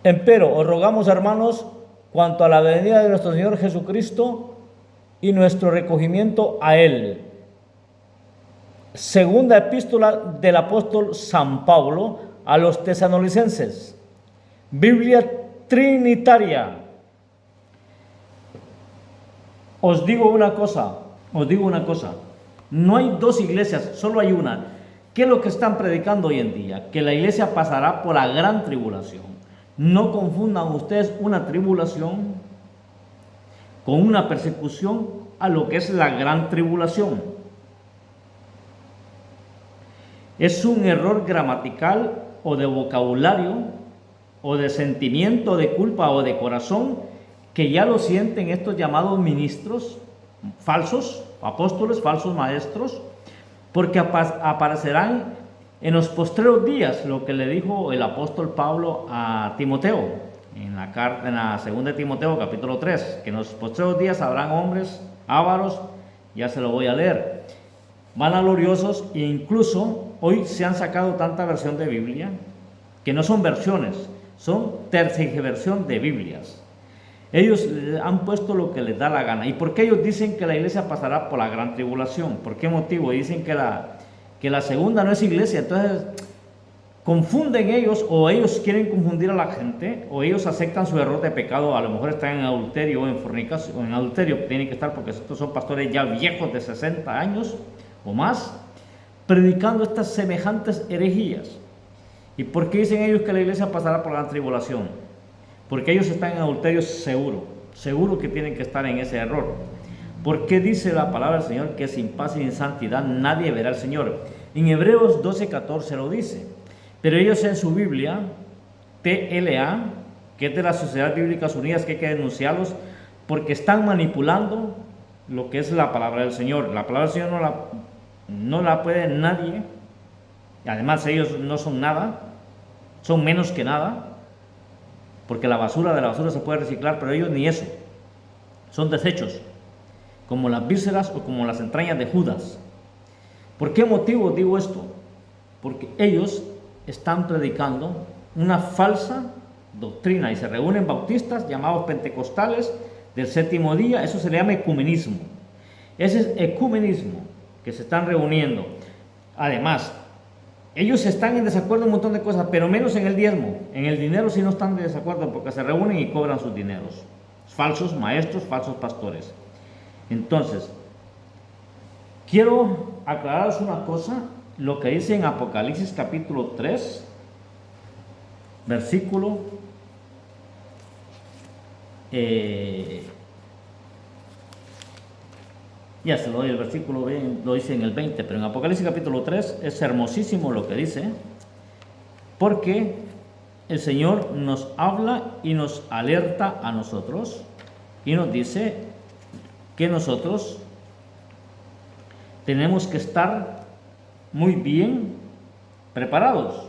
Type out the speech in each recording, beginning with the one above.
Empero, os rogamos, hermanos, cuanto a la venida de nuestro Señor Jesucristo y nuestro recogimiento a Él. Segunda epístola del apóstol San Pablo a los tesalonicenses. Biblia trinitaria. Os digo una cosa. No hay dos iglesias, solo hay una. ¿Qué es lo que están predicando hoy en día? Que la iglesia pasará por la gran tribulación. No confundan ustedes una tribulación con una persecución a lo que es la gran tribulación. Es un error gramatical o de vocabulario o de sentimiento de culpa o de corazón que ya lo sienten estos llamados ministros falsos, apóstoles, falsos maestros, porque aparecerán en los postreros días, lo que le dijo el apóstol Pablo a Timoteo, en la segunda de Timoteo, capítulo 3, que en los postreros días habrán hombres ávaros, ya se lo voy a leer, vanagloriosos, e incluso hoy se han sacado tanta versión de Biblia, que no son versiones, son tergiversión de Biblias. Ellos han puesto lo que les da la gana. ¿Y por qué ellos dicen que la iglesia pasará por la gran tribulación? ¿Por qué motivo? Dicen que la segunda no es iglesia. Entonces confunden ellos, o ellos quieren confundir a la gente, o ellos aceptan su error de pecado. A lo mejor están en adulterio o en fornicación, o en adulterio tienen que estar, porque estos son pastores ya viejos de 60 años o más, predicando estas semejantes herejías. ¿Y por qué dicen ellos que la iglesia pasará por la gran tribulación? Porque ellos están en adulterio seguro que tienen que estar en ese error. ¿Por qué dice la palabra del Señor que sin paz y sin santidad nadie verá al Señor? En Hebreos 12:14 lo dice. Pero ellos en su Biblia, TLA, que es de las Sociedades Bíblicas Unidas, que hay que denunciarlos, porque están manipulando lo que es la palabra del Señor. La palabra del Señor no la puede nadie. Además ellos no son nada, son menos que nada. Porque la basura de la basura se puede reciclar, pero ellos ni eso. Son desechos, como las vísceras o como las entrañas de Judas. ¿Por qué motivo digo esto? Porque ellos están predicando una falsa doctrina y se reúnen bautistas llamados pentecostales del séptimo día. Eso se le llama ecumenismo. Ese es ecumenismo, que se están reuniendo. Además, ellos están en desacuerdo en un montón de cosas, pero menos en el diezmo. En el dinero sí no están de desacuerdo, porque se reúnen y cobran sus dineros. Falsos maestros, falsos pastores. Entonces, quiero aclararos una cosa, lo que dice en Apocalipsis capítulo 3, versículo ya se lo doy, el versículo lo dice en el 20, pero en Apocalipsis capítulo 3 es hermosísimo lo que dice, porque el Señor nos habla y nos alerta a nosotros y nos dice que nosotros tenemos que estar muy bien preparados,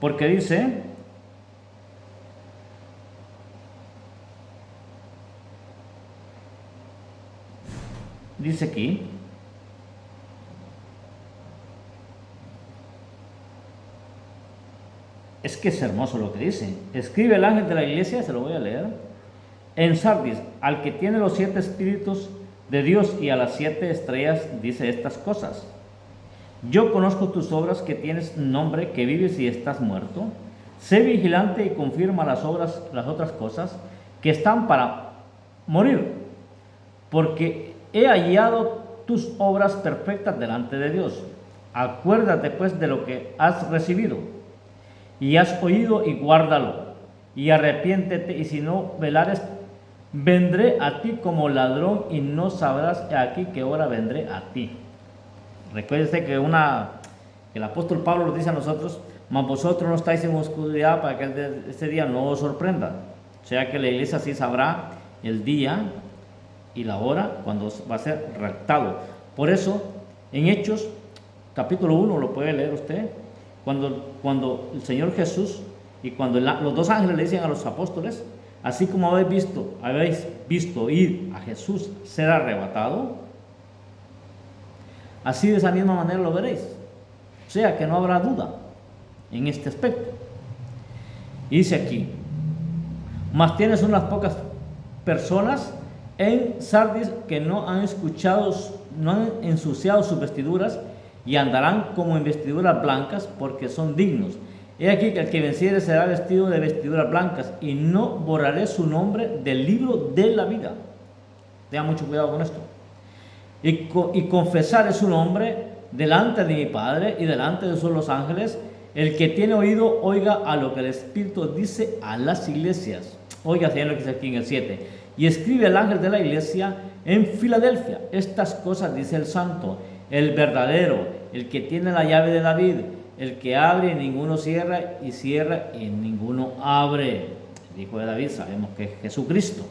porque dice aquí, es que es hermoso lo que dice. Escribe el ángel de la iglesia, se lo voy a leer, en Sardis, al que tiene los 7 espíritus de Dios y a las 7 estrellas, dice estas cosas: yo conozco tus obras, que tienes nombre, que vives y estás muerto. Sé vigilante y confirma las otras cosas que están para morir, porque he hallado tus obras perfectas delante de Dios. Acuérdate pues de lo que has recibido y has oído, y guárdalo, y arrepiéntete, y si no velares, vendré a ti como ladrón, y no sabrás aquí qué hora vendré a ti. Recuérdese que el apóstol Pablo nos dice a nosotros: mas vosotros no estáis en oscuridad, para que este día no os sorprenda. O sea que la iglesia sí sabrá el día y la hora cuando va a ser raptado. Por eso, en Hechos, capítulo 1, lo puede leer usted, cuando el Señor Jesús y cuando los 2 ángeles le dicen a los apóstoles: así como habéis visto ir a Jesús ser arrebatado, así de esa misma manera lo veréis. O sea que no habrá duda en este aspecto. Y dice aquí: Mas tienes unas pocas personas en Sardis que no han ensuciado sus vestiduras y andarán como en vestiduras blancas porque son dignos. He aquí que el que venciere será vestido de vestiduras blancas y no borraré su nombre del libro de la vida. Tenga mucho cuidado con esto. Y confesaré su nombre delante de mi Padre y delante de sus los ángeles. El que tiene oído, oiga a lo que el Espíritu dice a las iglesias. Oiga, Señor, lo que dice aquí en el 7. Y escribe al ángel de la iglesia en Filadelfia: estas cosas dice el santo, el verdadero, el que tiene la llave de David, el que abre y ninguno cierra, y cierra y ninguno abre. El hijo de David sabemos que es Jesucristo.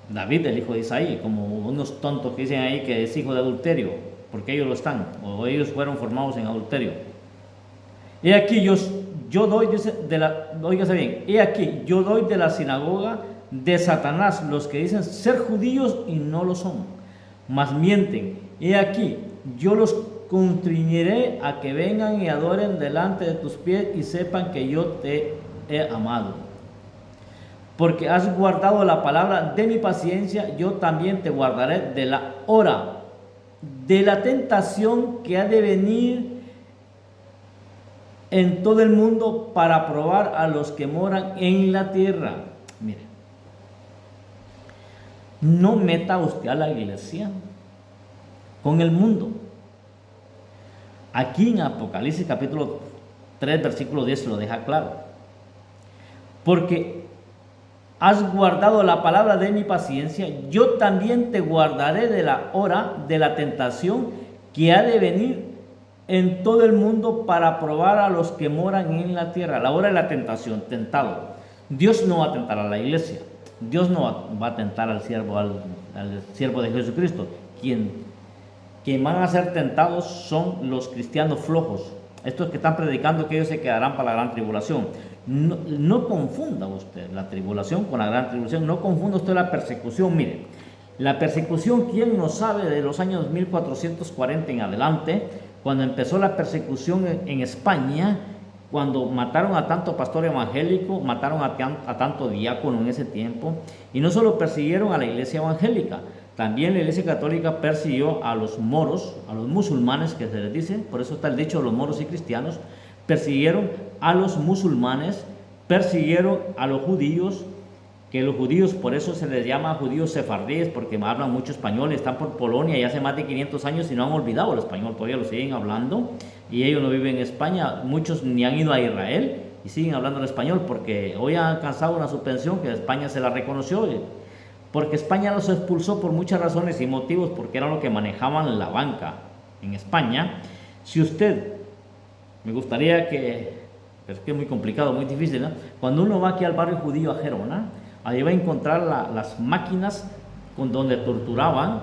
David, el hijo de Isaí, como unos tontos que dicen ahí que es hijo de adulterio, porque ellos lo están, o ellos fueron formados en adulterio. He aquí yo doy, dice, óigase bien, he aquí yo doy de la sinagoga de Satanás los que dicen ser judíos y no lo son, mas mienten. He aquí yo los constriñiré a que vengan y adoren delante de tus pies y sepan que yo te he amado. Porque has guardado la palabra de mi paciencia, yo también te guardaré de la hora de la tentación que ha de venir en todo el mundo para probar a los que moran en la tierra. Mire, no meta usted a la iglesia con el mundo. Aquí en Apocalipsis capítulo 3 versículo 10 se lo deja claro. Porque has guardado la palabra de mi paciencia, yo también te guardaré de la hora de la tentación que ha de venir en todo el mundo para probar a los que moran en la tierra. La hora de la tentación, tentado. Dios no va a tentar a la iglesia. Dios no va a tentar al siervo de Jesucristo. Quien van a ser tentados son los cristianos flojos. Estos que están predicando que ellos se quedarán para la gran tribulación. No confunda usted la tribulación con la gran tribulación. No confunda usted la persecución. Mire, la persecución, ¿quién no sabe de los años 1440 en adelante? Cuando empezó la persecución en España, cuando mataron a tanto pastor evangélico, mataron a tanto diácono en ese tiempo, y no solo persiguieron a la iglesia evangélica, también la iglesia católica persiguió a los moros, a los musulmanes que se les dice, por eso está el dicho de los moros y cristianos, persiguieron a los musulmanes, persiguieron a los judíos, que los judíos, por eso se les llama judíos sefardíes, porque hablan mucho español, están por Polonia y hace más de 500 años y no han olvidado el español, todavía lo siguen hablando, y ellos no viven en España, muchos ni han ido a Israel y siguen hablando el español, porque hoy han alcanzado una suspensión que España se la reconoció, porque España los expulsó por muchas razones y motivos, porque era lo que manejaban la banca en España. Si usted, me gustaría que, pero es que es muy complicado, muy difícil, ¿no? Cuando uno va aquí al barrio judío a Gerona, ahí va a encontrar las máquinas con donde torturaban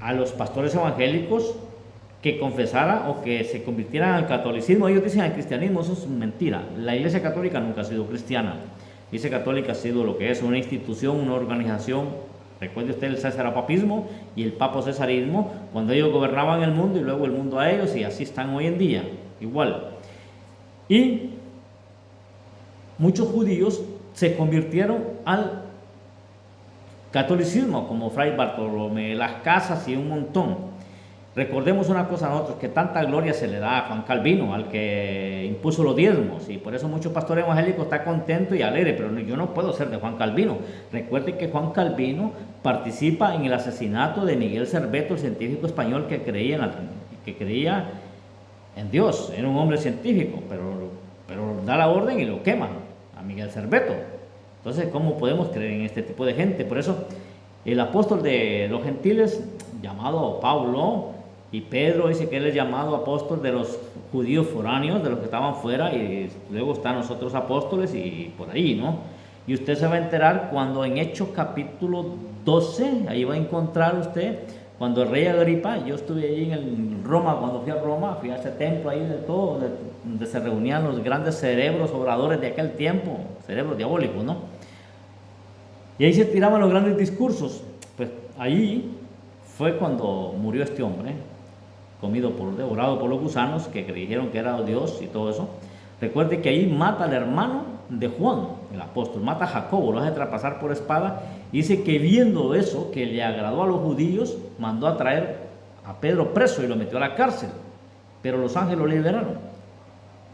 a los pastores evangélicos que confesaran o que se convirtieran al catolicismo. Ellos dicen al cristianismo, eso es mentira. La iglesia católica nunca ha sido cristiana. La iglesia católica ha sido lo que es una institución, una organización. Recuerde usted el cesarapapismo y el papo-cesarismo, cuando ellos gobernaban el mundo y luego el mundo a ellos, y así están hoy en día, igual. Y muchos judíos se convirtieron al catolicismo, como Fray Bartolomé de las Casas y un montón. Recordemos una cosa nosotros, que tanta gloria se le da a Juan Calvino, al que impuso los diezmos, y por eso muchos pastores evangélicos están contentos y alegres, pero yo no puedo ser de Juan Calvino. Recuerden que Juan Calvino participa en el asesinato de Miguel Serveto, el científico español que creía en Dios, era un hombre científico, pero da la orden y lo queman a Miguel Serveto. Entonces, ¿cómo podemos creer en este tipo de gente? Por eso el apóstol de los gentiles, llamado Pablo, y Pedro dice que él es llamado apóstol de los judíos foráneos, de los que estaban fuera, y luego están los otros apóstoles y por ahí, ¿no? Y usted se va a enterar cuando en Hechos capítulo 12, ahí va a encontrar usted, cuando el rey Agripa, yo estuve ahí en Roma, cuando fui a Roma, fui a ese templo ahí de todo, donde se reunían los grandes cerebros oradores de aquel tiempo, cerebros diabólicos, ¿no? Y ahí se tiraban los grandes discursos. Pues ahí fue cuando murió este hombre, devorado por los gusanos que creyeron que era Dios y todo eso. Recuerde que ahí mata al hermano de Juan, el apóstol. Mata a Jacobo, lo hace traspasar por espada. Y dice que viendo eso, que le agradó a los judíos, mandó a traer a Pedro preso y lo metió a la cárcel. Pero los ángeles lo liberaron.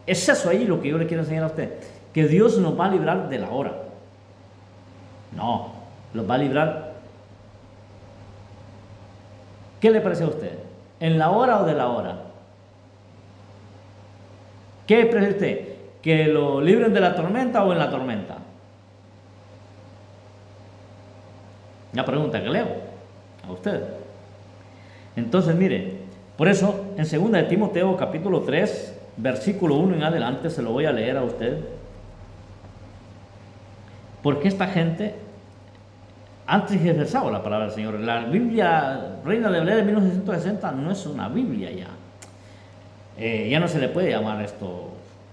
Es eso ahí lo que yo le quiero enseñar a usted. Que Dios nos va a librar de la hora. No, los va a librar. ¿Qué le parece a usted? ¿En la hora o de la hora? ¿Qué prefiere usted? ¿Que lo libren de la tormenta o en la tormenta? Una pregunta que leo a usted. Entonces, mire, por eso en 2 de Timoteo capítulo 3, versículo 1 en adelante, se lo voy a leer a usted. Porque esta gente antes ejerzaba la palabra del Señor. La Biblia Reina de Valera de 1960 no es una Biblia ya. Ya no se le puede llamar esto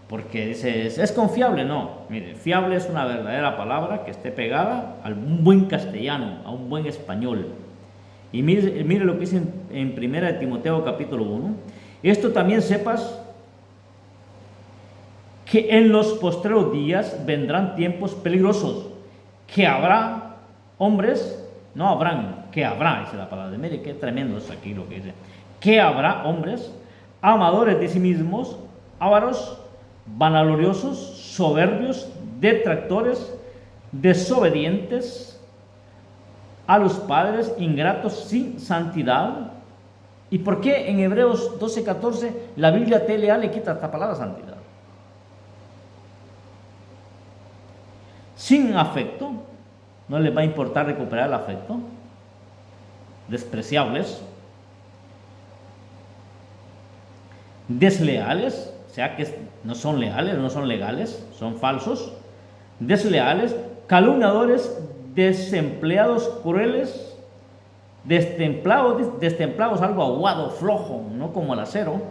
porque dice, ¿es confiable? No, mire, fiable es una verdadera palabra que esté pegada a un buen castellano, a un buen español. Y mire lo que dice en 1 de Timoteo capítulo 1. Esto también sepas, que en los postreros días vendrán tiempos peligrosos, que habrá hombres, no habrán, que habrá, dice la palabra. Mire qué tremendo es aquí lo que dice. Que habrá hombres amadores de sí mismos, ávaros, vanagloriosos, soberbios, detractores, desobedientes a los padres, ingratos, sin santidad. ¿Y por qué en Hebreos 12:14 la Biblia TLA le quita esta palabra santidad? Sin afecto, no les va a importar recuperar el afecto, despreciables, desleales, o sea que no son leales, no son legales, son falsos, desleales, calumniadores, desempleados, crueles, destemplados, algo aguado, flojo, no como el acero,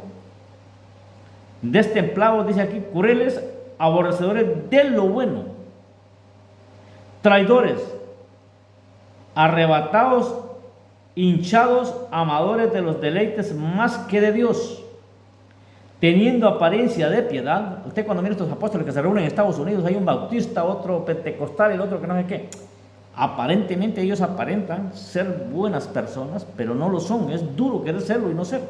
destemplados, dice aquí, crueles, aborrecedores de lo bueno, traidores, arrebatados, hinchados, amadores de los deleites más que de Dios, teniendo apariencia de piedad. Usted cuando mira estos apóstoles que se reúnen en Estados Unidos, hay un bautista, otro pentecostal, el otro que no sé qué. Aparentemente ellos aparentan ser buenas personas, pero no lo son. Es duro querer serlo y no ser.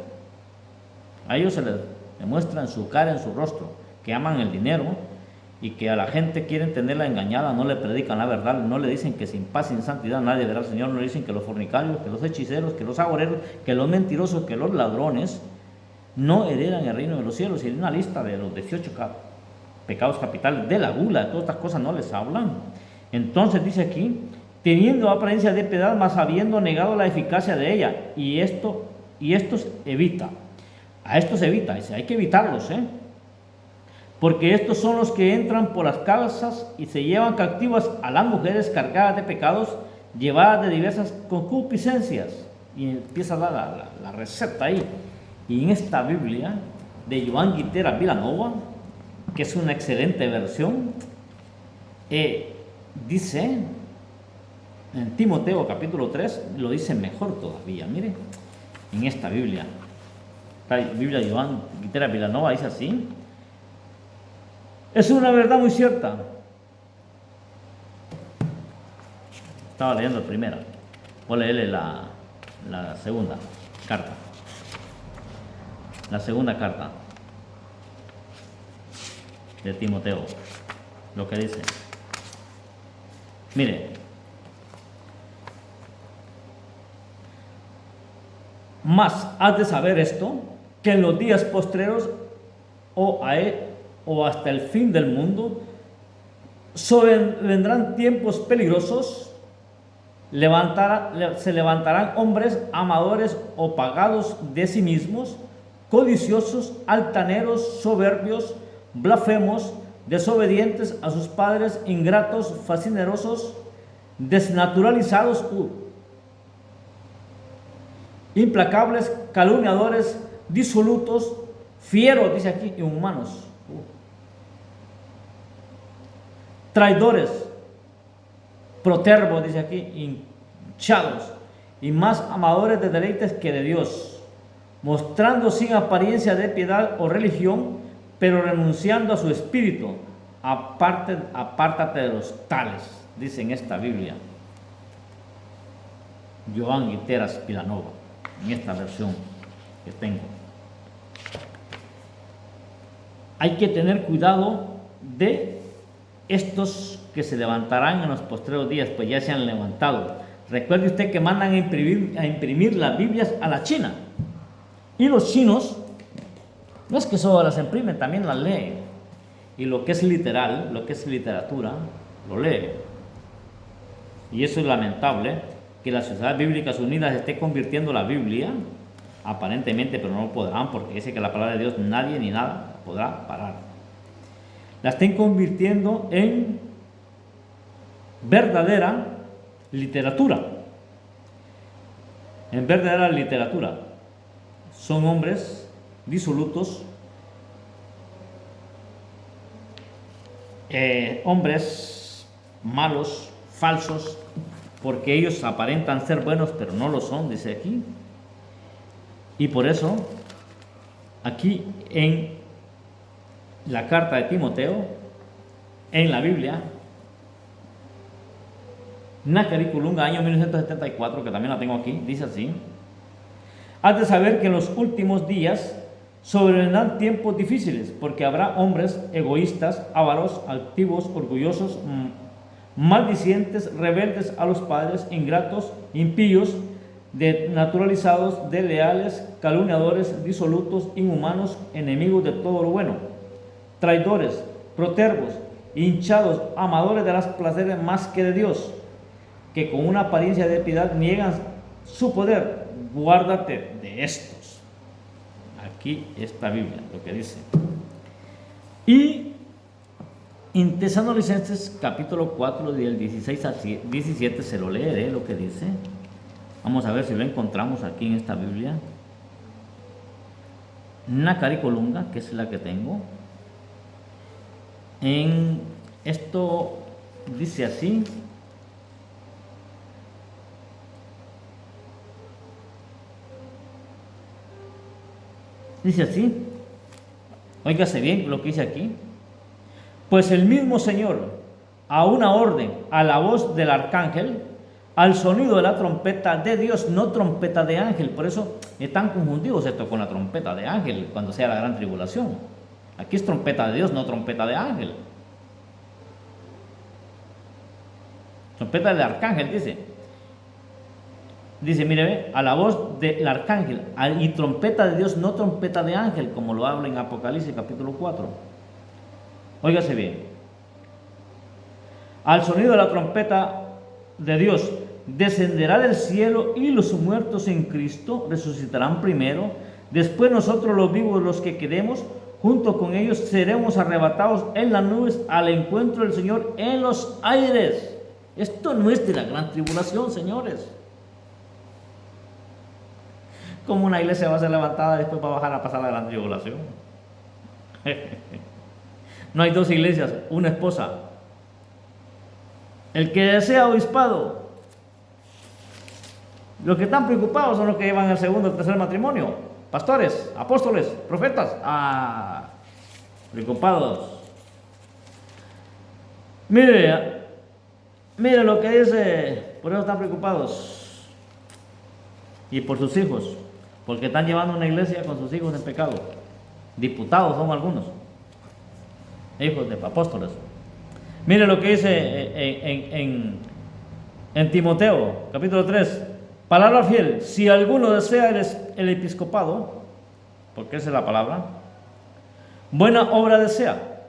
A ellos se les demuestra en su cara, en su rostro, que aman el dinero y que a la gente quieren tenerla engañada, no le predican la verdad, no le dicen que sin paz, sin santidad nadie verá al Señor, no le dicen que los fornicarios, que los hechiceros, que los agoreros, que los mentirosos, que los ladrones no heredan el reino de los cielos. Y hay una lista de los 18 pecados capitales, de la gula, de todas estas cosas no les hablan. Entonces dice aquí, teniendo apariencia de piedad, mas habiendo negado la eficacia de ella, y estos evita. A estos evita, dice, hay que evitarlos, porque estos son los que entran por las casas y se llevan cautivas a las mujeres cargadas de pecados, llevadas de diversas concupiscencias. Y empieza a dar la receta ahí. Y en esta Biblia de Joan Guitera Vilanova, que es una excelente versión, dice, en Timoteo capítulo 3, lo dice mejor todavía. Mire, en esta Biblia, la Biblia de Joan Guitera Vilanova dice así: es una verdad muy cierta. Estaba leyendo la primera, voy a leerle la segunda carta. La segunda carta de Timoteo, lo que dice. Mire, mas has de saber esto, que en los días postreros o hasta el fin del mundo vendrán tiempos peligrosos, se levantarán hombres amadores o pagados de sí mismos, codiciosos, altaneros, soberbios, blasfemos, desobedientes a sus padres, ingratos, fascinerosos, desnaturalizados, implacables, calumniadores, disolutos, fieros, dice aquí, inhumanos, traidores, protervos, dice aquí, hinchados, y más amadores de deleites que de Dios, mostrando sin apariencia de piedad o religión, pero renunciando a su espíritu, apártate de los tales, dice en esta Biblia. Joan Guiteras Pilanova, en esta versión que tengo. Hay que tener cuidado de estos que se levantarán en los postreros días, pues ya se han levantado. Recuerde usted que mandan a imprimir las Biblias a la China. Y los chinos, no es que solo las imprimen, también las leen. Y lo que es literal, lo que es literatura, lo leen. Y eso es lamentable, que la Sociedad Bíblicas Unidas esté convirtiendo la Biblia, aparentemente, pero no lo podrán, porque dice que la palabra de Dios nadie ni nada podrá parar. La estén convirtiendo en verdadera literatura. En verdadera literatura. Son hombres disolutos, hombres malos, falsos, porque ellos aparentan ser buenos, pero no lo son, dice aquí. Y por eso, aquí en la carta de Timoteo, en la Biblia, Nacariculunga, año 1974, que también la tengo aquí, dice así: has de saber que en los últimos días sobrevendrán tiempos difíciles, porque habrá hombres egoístas, ávaros, altivos, orgullosos, maldicientes, rebeldes a los padres, ingratos, impíos, desnaturalizados, desleales, calumniadores, disolutos, inhumanos, enemigos de todo lo bueno, traidores, protervos, hinchados, amadores de los placeres más que de Dios, que con una apariencia de piedad niegan su poder. Guárdate de estos. Aquí está Biblia, lo que dice. Y en Tesalonicenses capítulo 4, del 16 al 17, se lo leeré lo que dice. Vamos a ver si lo encontramos aquí en esta Biblia. Nacaricolunga, que es la que tengo. En esto dice así: dice así, óigase bien lo que dice aquí: pues el mismo Señor, a una orden, a la voz del arcángel, al sonido de la trompeta de Dios, no trompeta de ángel. Por eso están confundidos esto con la trompeta de ángel cuando sea la gran tribulación. Aquí es trompeta de Dios, no trompeta de ángel. Trompeta del arcángel, dice, mire, a la voz del arcángel, y trompeta de Dios, no trompeta de ángel, como lo habla en Apocalipsis capítulo 4. Óigase bien: al sonido de la trompeta de Dios descenderá del cielo, y los muertos en Cristo resucitarán primero. Después nosotros los vivos, los que quedemos, junto con ellos seremos arrebatados en las nubes al encuentro del Señor en los aires. Esto no es de la gran tribulación, señores. Como una iglesia va a ser levantada, después va a bajar a pasar la gran tribulación. No hay dos iglesias, una esposa. El que desea obispado. Los que están preocupados son los que llevan el segundo o tercer matrimonio. Pastores, apóstoles, profetas. Preocupados. Mire lo que dice. Por eso están preocupados. Y por sus hijos, porque están llevando una iglesia con sus hijos en pecado. Diputados son algunos, hijos de apóstoles. Mire lo que dice en Timoteo, capítulo 3, palabra fiel: si alguno desea el episcopado, porque esa es la palabra, buena obra desea,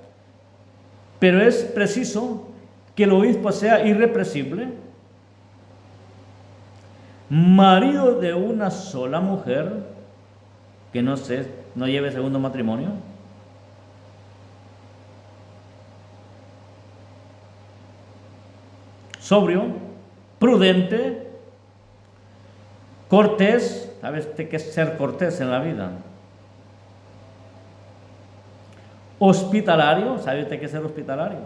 pero es preciso que el obispo sea irrepresible, marido de una sola mujer, que no lleve segundo matrimonio, sobrio, prudente, cortés. ¿Sabe usted qué es ser cortés en la vida? Hospitalario. ¿Sabe usted qué es ser hospitalario?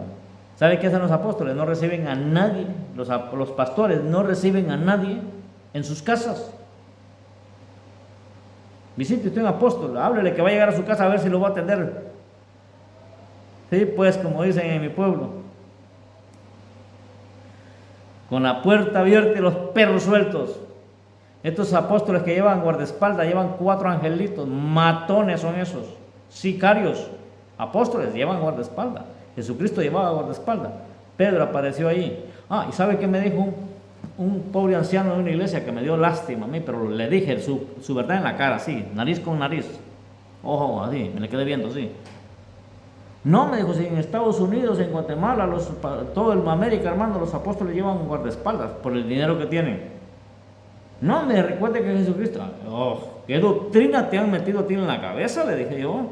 ¿Sabe qué hacen los apóstoles? No reciben a nadie. Los pastores no reciben a nadie en sus casas. Visite usted un apóstol, háblele que va a llegar a su casa a ver si lo va a atender. Sí, pues como dicen en mi pueblo, con la puerta abierta y los perros sueltos. Estos apóstoles que llevan guardaespaldas, llevan 4 angelitos, matones son esos, sicarios, apóstoles, llevan guardaespaldas. Jesucristo llevaba guardaespaldas. Pedro apareció ahí. ¿Y sabe qué me dijo un pobre anciano de una iglesia que me dio lástima a mí? Pero le dije su verdad en la cara, así, nariz con nariz, ojo, así, me le quedé viendo así. No, me dijo, si en Estados Unidos, en Guatemala, todo el América, hermano, los apóstoles llevan guardaespaldas por el dinero que tienen. No, me recuerde que Jesucristo, ¿qué doctrina te han metido a ti en la cabeza? Le dije yo.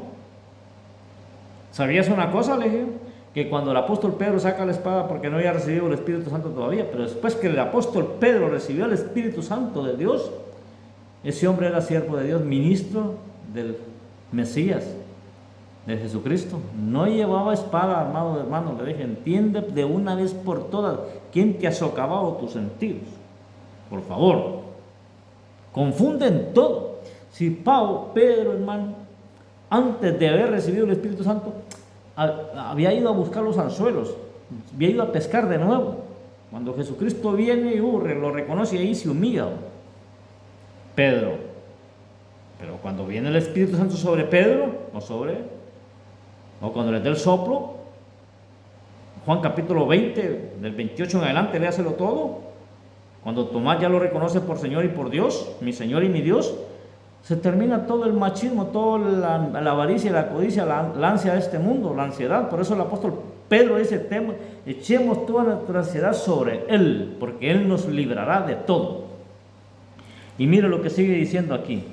¿Sabías una cosa? Le dije, que cuando el apóstol Pedro saca la espada porque no había recibido el Espíritu Santo todavía, pero después que el apóstol Pedro recibió el Espíritu Santo de Dios, ese hombre era siervo de Dios, ministro del Mesías, de Jesucristo. No llevaba espada, amado hermano. Le dije, entiende de una vez por todas, ¿quién te ha socavado tus sentidos? Por favor. Confunden todo. Si Pedro, hermano, antes de haber recibido el Espíritu Santo, había ido a buscar los anzuelos, había ido a pescar de nuevo. Cuando Jesucristo viene y lo reconoce, y ahí se humilla Pedro. Pero cuando viene el Espíritu Santo sobre Pedro, o cuando le dé el soplo, Juan capítulo 20, del 28 en adelante, léaselo todo. Cuando Tomás ya lo reconoce por Señor y por Dios, mi Señor y mi Dios, se termina todo el machismo, toda la avaricia, la codicia, la ansia de este mundo, la ansiedad. Por eso el apóstol Pedro dice, echemos toda nuestra ansiedad sobre Él, porque Él nos librará de todo. Y mire lo que sigue diciendo aquí.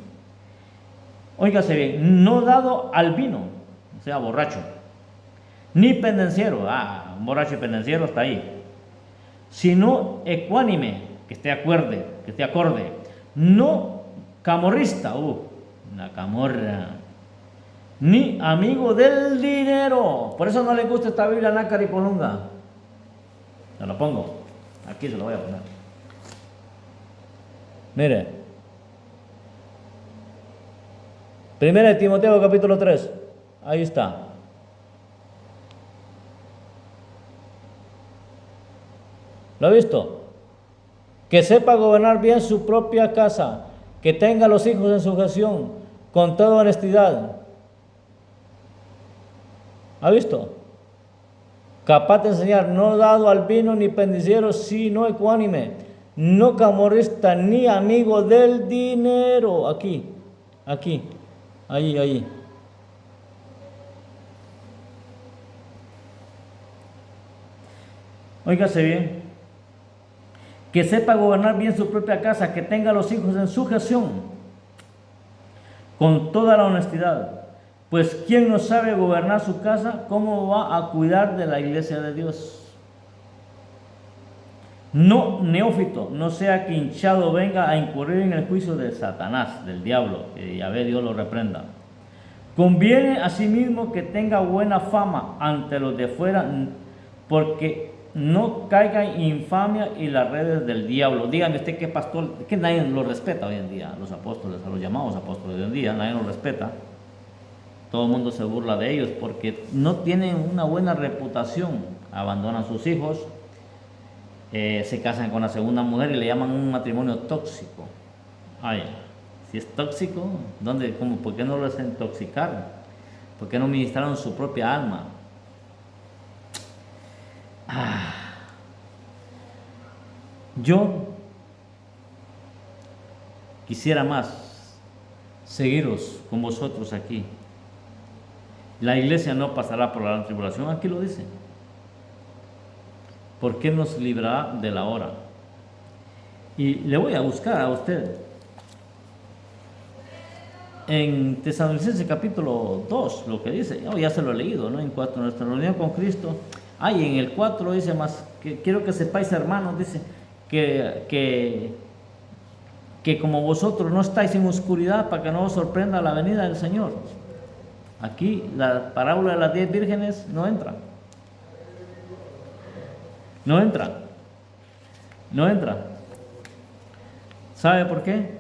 Óigase bien, no dado al vino, o sea, borracho, ni pendenciero, un borracho y pendenciero está ahí, sino ecuánime, que esté acorde, no camorrista, una camorra, ni amigo del dinero. Por eso no le gusta esta Biblia nácar y colunga. Se lo pongo, aquí se lo voy a poner. Mire, 1 Timoteo capítulo 3, ahí está. ¿Lo ha visto? Que sepa gobernar bien su propia casa, que tenga a los hijos en sujeción, con toda honestidad. ¿Ha visto? Capaz de enseñar, no dado al vino ni pendiciero, sino ecuánime, no camorrista, ni amigo del dinero. Aquí, ahí. Óigase bien. Que sepa gobernar bien su propia casa, que tenga a los hijos en sujeción, con toda la honestidad. Pues ¿quién no sabe gobernar su casa? ¿Cómo va a cuidar de la iglesia de Dios? No, neófito, no sea que hinchado venga a incurrir en el juicio de Satanás, del diablo, que Yahvé Dios lo reprenda. Conviene asimismo que tenga buena fama ante los de fuera, porque no caiga en infamia y las redes del diablo. Dígame usted qué pastor, que nadie lo respeta hoy en día, a los apóstoles, a los llamados apóstoles de hoy en día, nadie los respeta. Todo el mundo se burla de ellos porque no tienen una buena reputación, abandonan a sus hijos, se casan con la segunda mujer y le llaman un matrimonio tóxico. Si es tóxico, ¿por qué no lo desintoxicaron? ¿Por qué no ministraron su propia alma? Yo quisiera más seguiros con vosotros aquí. La iglesia no pasará por la gran tribulación, aquí lo dice. ¿Por qué nos librará de la hora? Y le voy a buscar a usted en Tesalonicenses capítulo 2, lo que dice, ya se lo he leído, ¿no? En cuanto a nuestra reunión con Cristo. En el 4 dice más, que quiero que sepáis, hermanos, dice, que como vosotros no estáis en oscuridad, para que no os sorprenda la venida del Señor. Aquí la parábola de las 10 vírgenes no entra. ¿Sabe por qué?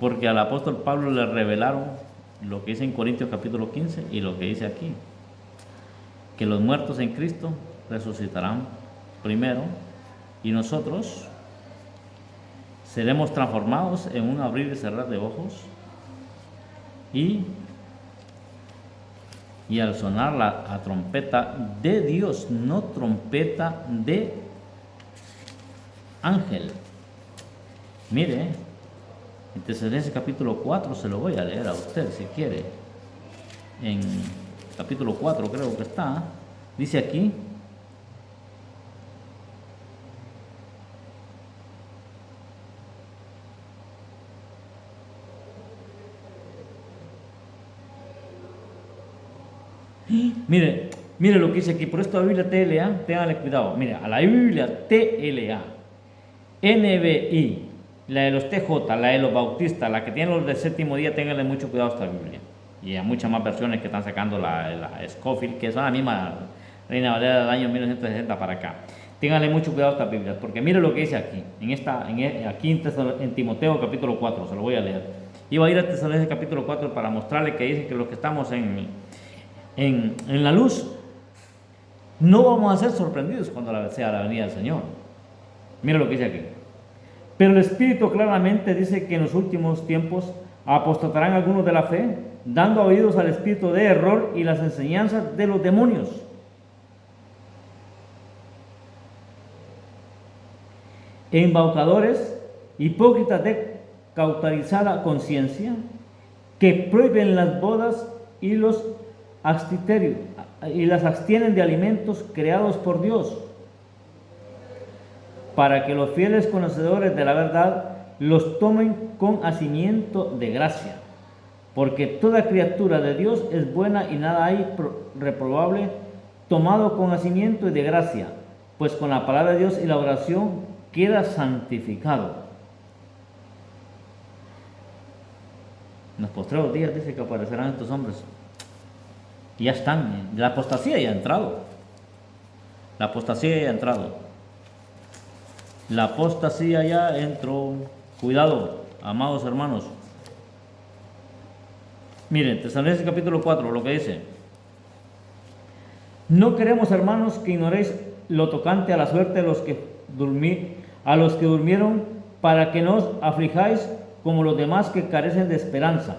Porque al apóstol Pablo le revelaron lo que dice en Corintios capítulo 15 y lo que dice aquí. que los muertos en Cristo resucitarán primero y nosotros seremos transformados en un abrir y cerrar de ojos y al sonar la trompeta de Dios, no trompeta de ángel. Mire, en Tesalonicenses capítulo 4, se lo voy a leer a usted si quiere. En capítulo 4 creo que está, dice aquí: mire lo que dice aquí. Por esto la Biblia TLA, téngale cuidado. Mire, a la Biblia TLA, NBI, la de los TJ, la de los bautistas, la que tiene los del séptimo día, ténganle mucho cuidado a esta Biblia. Y a muchas más versiones que están sacando la Scofield, que son la misma Reina Valera del año 1960 para acá. Ténganle mucho cuidado a estas Biblias, porque mire lo que dice aquí, aquí en Timoteo capítulo 4, se lo voy a leer. Iba a ir a Tesalonicenses capítulo 4 para mostrarle que dice que los que estamos en la luz no vamos a ser sorprendidos cuando sea la venida del Señor. Mira lo que dice aquí: pero el Espíritu claramente dice que en los últimos tiempos apostatarán algunos de la fe, dando oídos al espíritu de error y las enseñanzas de los demonios. Embaucadores, hipócritas de cauterizada conciencia, que prohíben las bodas y los abstiterios y las abstienen de alimentos creados por Dios, para que los fieles conocedores de la verdad los tomen con hacimiento de gracia, porque toda criatura de Dios es buena y nada hay reprobable, tomado con hacimiento y de gracia, pues con la palabra de Dios y la oración queda santificado. En los postreros días dice que aparecerán estos hombres. Y ya están, la apostasía ya ha entrado. La apostasía ya ha entrado. La apostasía ya entró. Cuidado, amados hermanos. Miren, Tesalonicenses capítulo 4, lo que dice: no queremos, hermanos, que ignoréis lo tocante a la suerte de los que durmieron, para que no os aflijáis como los demás que carecen de esperanza.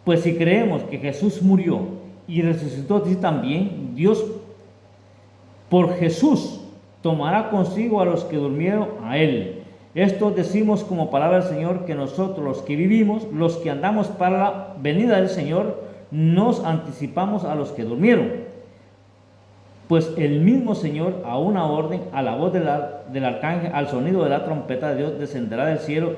Pues si creemos que Jesús murió y resucitó así también, Dios por Jesús tomará consigo a los que durmieron a Él. Esto decimos como palabra del Señor, que nosotros los que vivimos, los que andamos para la venida del Señor, nos anticipamos a los que durmieron. Pues el mismo Señor, a una orden, a la voz del arcángel, al sonido de la trompeta de Dios, descenderá del cielo,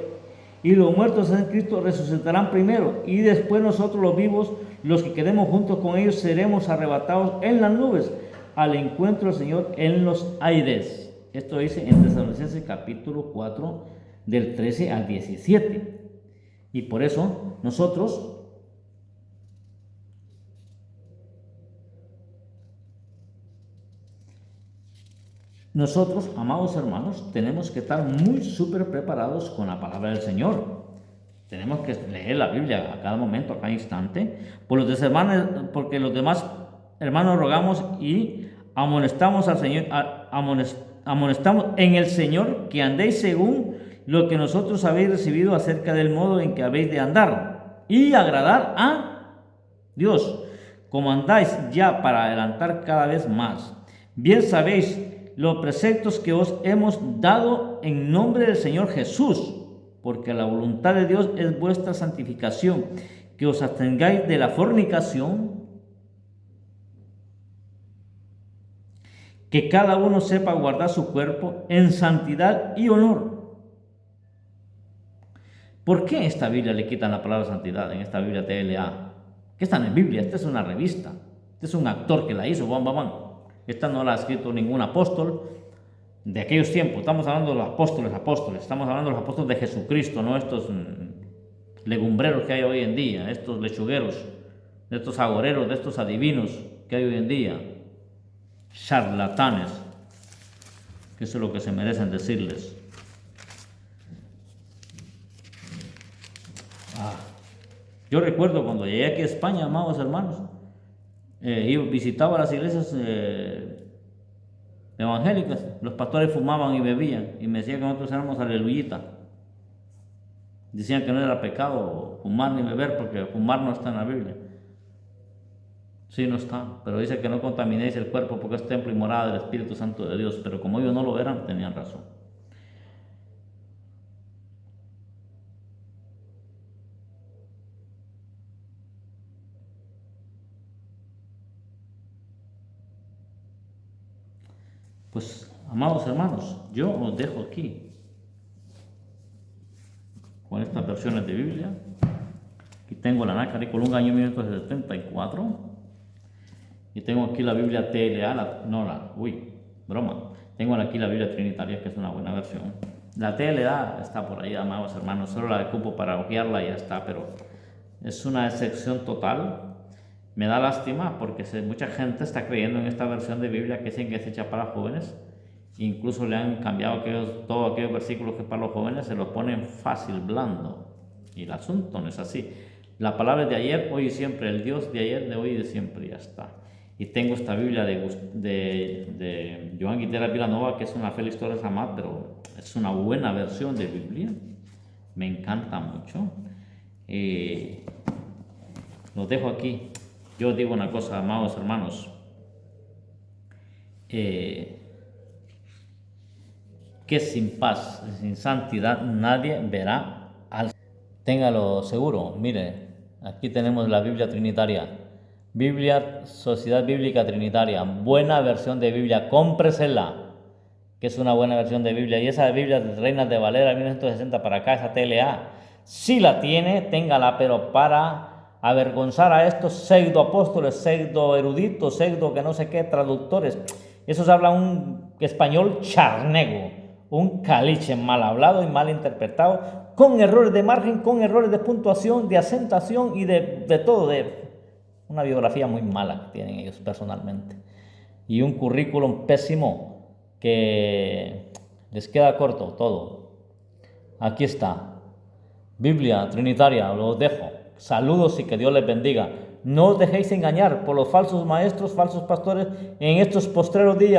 y los muertos en Cristo resucitarán primero, y después nosotros los vivos, los que quedemos juntos con ellos, seremos arrebatados en las nubes al encuentro del Señor en los aires. Esto dice en Tesalonicenses capítulo 4, del 13 al 17. Y por eso nosotros amados hermanos, tenemos que estar muy súper preparados con la palabra del Señor. Tenemos que leer la Biblia a cada momento, a cada instante. Porque los demás hermanos rogamos y amonestamos al Señor, amonestamos en el Señor, que andéis según lo que nosotros habéis recibido acerca del modo en que habéis de andar y agradar a Dios, como andáis ya para adelantar cada vez más. Bien sabéis los preceptos que os hemos dado en nombre del Señor Jesús, porque la voluntad de Dios es vuestra santificación, que os abstengáis de la fornicación, que cada uno sepa guardar su cuerpo en santidad y honor. ¿Por qué esta Biblia le quitan la palabra santidad en esta Biblia TLA? ¿Qué está en la Biblia? Esta es una revista. Este es un actor que la hizo, Esta no la ha escrito ningún apóstol de aquellos tiempos. Estamos hablando de los apóstoles. Estamos hablando de los apóstoles de Jesucristo, no estos legumbreros que hay hoy en día, estos lechugueros, de estos agoreros, de estos adivinos que hay hoy en día. Charlatanes, que eso es lo que se merecen decirles. Yo recuerdo cuando llegué aquí a España, amados hermanos, visitaba las iglesias evangélicas, los pastores fumaban y bebían, y me decían que nosotros éramos aleluyita. Decían que no era pecado fumar ni beber, porque fumar no está en la Biblia. Sí, no está, pero dice que no contaminéis el cuerpo porque es templo y morada del Espíritu Santo de Dios, pero como ellos no lo eran, tenían razón. Pues, amados hermanos, yo os dejo aquí con estas versiones de Biblia. Aquí tengo la Nácar Colunga, año 1974. Y tengo aquí la Biblia TLA, broma. Tengo aquí la Biblia Trinitaria, que es una buena versión. La TLA está por ahí, amados hermanos, solo la ocupo para hojearla y ya está, pero es una excepción total. Me da lástima porque mucha gente está creyendo en esta versión de Biblia que dicen que es hecha para jóvenes. Incluso le han cambiado todos aquellos versículos que para los jóvenes se los ponen fácil, blando. Y el asunto no es así. La palabra es de ayer, hoy y siempre. El Dios de ayer, de hoy y de siempre, ya está. Y tengo esta Biblia de Joan Guitera Vilanova, que es una Félix Torres Amat, pero es una buena versión de Biblia. Me encanta mucho. Los dejo aquí. Yo os digo una cosa, amados hermanos. Que sin paz, sin santidad, nadie verá al... Téngalo seguro. Mire, aquí tenemos la Biblia Trinitaria. Biblia, Sociedad Bíblica Trinitaria. Buena versión de Biblia. Cómpresela, que es una buena versión de Biblia. Y esa Biblia de Reinas de Valera, 1960 para acá, esa TLA. Si la tiene, téngala, pero para avergonzar a estos pseudo apóstoles, pseudo eruditos, pseudo que no sé qué, traductores. Esos hablan un español charnego, un caliche mal hablado y mal interpretado, con errores de margen, con errores de puntuación, de acentuación y de todo, de una biografía muy mala que tienen ellos personalmente. Y un currículum pésimo que les queda corto todo. Aquí está, Biblia Trinitaria, los dejo. Saludos y que Dios les bendiga. No os dejéis engañar por los falsos maestros, falsos pastores en estos postreros días.